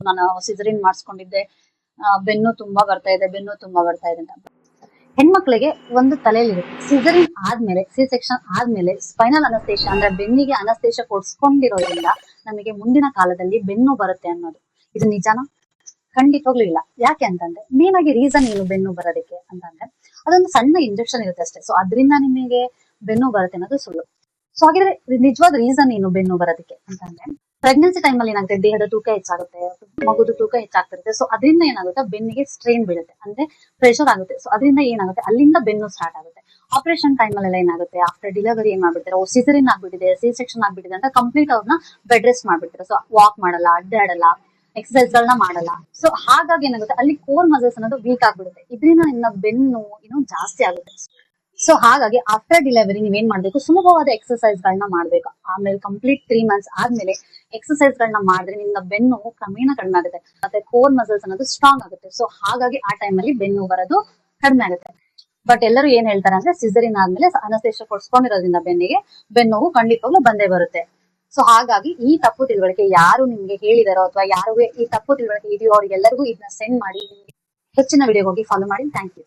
ನಾನು ಸಿಸರಿನ್ ಮಾಡಿಸ್ಕೊಂಡಿದ್ದೆ, ಬೆನ್ನು ತುಂಬಾ ಬರ್ತಾ ಇದೆ ಅಂತ. ಹೆಣ್ಮಕ್ಳಿಗೆ ಒಂದು ತಲೆಯಲ್ಲಿರುತ್ತೆ, ಸಿಸರಿನ್ ಆದ್ಮೇಲೆ, ಸಿ ಸೆಕ್ಷನ್ ಆದ್ಮೇಲೆ ಸ್ಪೈನಲ್ ಅನಸ್ತೇಷ ಅಂದ್ರೆ ಬೆನ್ನಿಗೆ ಅನಸ್ತೇಷ ಕೊಡ್ಸ್ಕೊಂಡಿರೋದ್ರಿಂದ ನಮಗೆ ಮುಂದಿನ ಕಾಲದಲ್ಲಿ ಬೆನ್ನು ಬರುತ್ತೆ ಅನ್ನೋದು. ಇದು ನಿಜಾನ? ಖಂಡಿತವಾಗ್ಲೂ ಇಲ್ಲ. ಯಾಕೆ ಅಂತಂದ್ರೆ ಮೇನ್ ಆಗಿ ರೀಸನ್ ಏನು ಬೆನ್ನು ಬರೋದಕ್ಕೆ ಅಂತಂದ್ರೆ ಅದೊಂದು ಸಣ್ಣ ಇಂಜೆಕ್ಷನ್ ಇರುತ್ತೆ ಅಷ್ಟೇ. ಸೊ ಅದರಿಂದ ನಿಮಗೆ ಬೆನ್ನು ಬರುತ್ತೆ ಅನ್ನೋದು ಸುಳ್ಳು. ಸೊ ಹಾಗಿದ್ರೆ ನಿಜವಾದ ರೀಸನ್ ಏನು ಬೆನ್ನು ಬರೋದಕ್ಕೆ ಅಂತಂದ್ರೆ, ಪ್ರೆಗ್ನೆನ್ಸಿ ಟೈಮ್ ಅಲ್ಲಿ ಏನಾಗುತ್ತೆ, ದೇಹದ ತೂಕ ಹೆಚ್ಚಾಗುತ್ತೆ, ಮಗುದು ತೂಕ ಹೆಚ್ಚಾಗ್ತಿರುತ್ತೆ. ಸೊ ಅದರಿಂದ ಏನಾಗುತ್ತೆ, ಬೆನ್ನಿಗೆ ಸ್ಟ್ರೈನ್ ಬೀಳುತ್ತೆ, ಅಂದ್ರೆ ಪ್ರೆಷರ್ ಆಗುತ್ತೆ. ಸೊ ಅದರಿಂದ ಏನಾಗುತ್ತೆ, ಅಲ್ಲಿಂದ ಬೆನ್ನು ಸ್ಟಾರ್ಟ್ ಆಗುತ್ತೆ. ಆಪರೇಷನ್ ಟೈಮ್ ಅಲ್ಲಿ ಏನಾಗುತ್ತೆ, ಆಫ್ಟರ್ ಡೆಲಿವರಿ ಏನ್ ಮಾಡ್ಬಿಡ್ತಾರೆ, ಸಿಸರಿನ್ ಆಗ್ಬಿಟ್ಟಿದೆ, ಸಿ ಸೆಕ್ಷನ್ ಆಗ್ಬಿಟ್ಟಿದೆ ಅಂತ ಕಂಪ್ಲೀಟ್ ಅವ್ರನ್ನ ಬೆಡ್ ರೆಸ್ಟ್ ಮಾಡ್ಬಿಡ್ತಾರೆ. ಸೊ ವಾಕ್ ಮಾಡಲ್ಲ, ಅಡ್ಡಾಡಲ್ಲ, ಎಕ್ಸರ್ಸೈಸ್ ಗಳನ್ನ ಮಾಡಲ್ಲ. ಸೊ ಹಾಗಾಗಿ ಏನಾಗುತ್ತೆ, ಅಲ್ಲಿ ಕೋರ್ ಮಸಲ್ಸ್ ಅನ್ನೋದು ವೀಕ್ ಆಗ್ಬಿಡುತ್ತೆ. ಇದರಿಂದ ನಿನ್ನ ಬೆನ್ನು ಇನ್ನೂ ಜಾಸ್ತಿ ಆಗುತ್ತೆ. ಸೊ ಹಾಗಾಗಿ ಆಫ್ಟರ್ ಡೆಲಿವರಿ ನೀವೇನ್ ಮಾಡ್ಬೇಕು, ಸುಲಭವಾದ ಎಕ್ಸರ್ಸೈಸ್ ಗಳನ್ನ ಮಾಡ್ಬೇಕು. ಆಮೇಲೆ ಕಂಪ್ಲೀಟ್ 3 months ಆದ್ಮೇಲೆ ಎಕ್ಸರ್ಸೈಸ್ ಗಳನ್ನ ಮಾಡಿದ್ರೆ ನಿನ್ನ ಬೆನ್ನು ಕ್ರಮೇಣ ಕಡಿಮೆ ಆಗುತ್ತೆ, ಮತ್ತೆ ಕೋರ್ ಮಸಲ್ಸ್ ಅನ್ನೋದು ಸ್ಟ್ರಾಂಗ್ ಆಗುತ್ತೆ. ಸೊ ಹಾಗಾಗಿ ಆ ಟೈಮ್ ಅಲ್ಲಿ ಬೆನ್ನು ಬರೋದು ಕಡಿಮೆ ಆಗುತ್ತೆ. ಬಟ್ ಎಲ್ಲರೂ ಏನ್ ಹೇಳ್ತಾರೆ ಅಂದ್ರೆ, ಸಿಸರಿನ್ ಆದ್ಮೇಲೆ ಅನಸ್ತೇಷ ಕೊಡ್ಸ್ಕೊಂಡಿರೋದ್ರಿಂದ ಬೆನ್ನಿಗೆ ಬೆನ್ನೋವು ಖಂಡಿತವಾಗ್ಲೂ ಬಂದೇ ಬರುತ್ತೆ. ಸೊ ಹಾಗಾಗಿ ಈ ತಪ್ಪು ತಿಳುವಳಿಕೆ ಯಾರು ನಿಮ್ಗೆ ಹೇಳಿದಾರೋ ಅಥವಾ ಯಾರಿಗೆ ಈ ತಪ್ಪು ತಿಳುವಳಿಕೆ ಇದೆಯೋ ಅವ್ರಿಗೆಲ್ಲರಿಗೂ ಇದನ್ನ ಸೆಂಡ್ ಮಾಡಿ. ಹೆಚ್ಚಿನ ವಿಡಿಯೋಗೆ ಹೋಗಿ ಫಾಲೋ ಮಾಡಿ. Thank you.